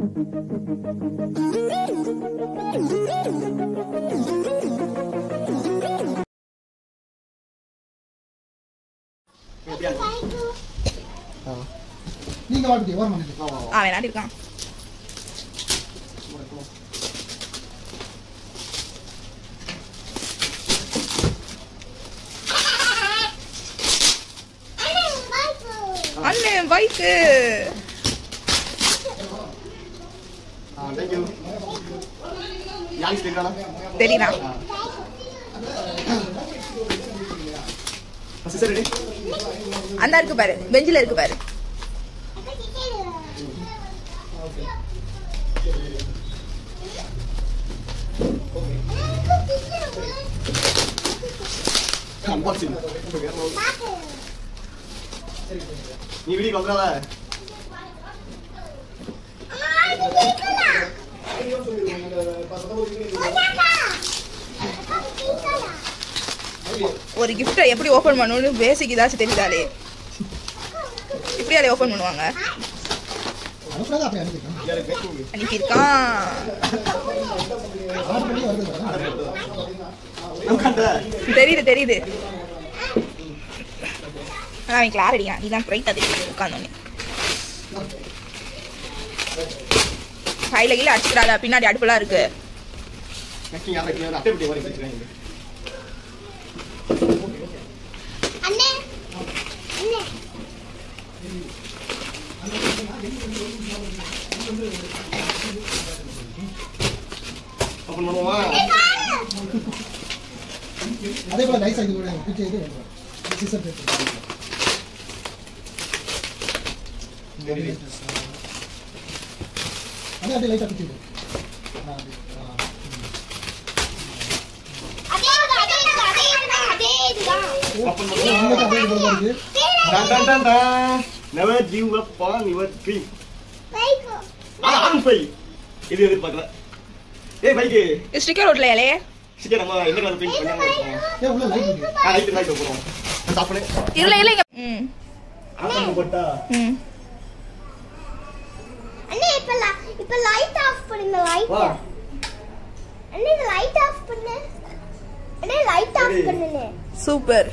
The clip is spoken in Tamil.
நீங்க வாடி வர மாட்டீங்க. வேணாடி இருக்கான். அண்ணே பைக். Thank you. யாருக்கு தெரியல? தெரியல. சரி. அந்த இருக்கு பாரு, பெஞ்சில இருக்கு பாரு. அன்பாக்சிங். நீ வீடியோ வந்தறல? ஒரு கிஃப்ட்டை எப்படி ஓபன் பண்ணனும்னு பேசிக் ஏதாச்சும் தெரியுதாலே? இப்படியே ஓபன் பண்ணுவாங்க. அனுப்பியிருக்கான். தெரியுது. அவன் கிளாரிட்டியா நீ தான் ரைட்டா தெரியுது உட்காந்தோன்னே. கையில கீழே அடிச்சுக்கிறாத, பின்னாடி அடுப்புலாம் இருக்கு. அதே போல நைஸ் ஆகி பிச்சை இது சிசர் பேப்பர். அதே லைட்டா பிச்சை. Never give up on your dream. I'm fine. இது எதிர்பார்க்கல. ஏய் பைக். ஸ்டிக்கர் ஓட்டலையாலே? ஸ்டிக்கர் நம்ம என்ன கலர் பெயிண்ட் பண்ணாம இருக்கோம். ஏய் உள்ள லைட் இருக்கு. லைட் போறோம். நான் சாப்பிடு. இல்ல. ஆன் போட்டா. அண்ணே இப்ப லைட் ஆஃப் பண்ணுங்க லைட். வா. அண்ணே லைட் ஆஃப் பண்ணு. அண்ணே லைட் ஆஃப் பண்ணுங்க. சூப்பர்.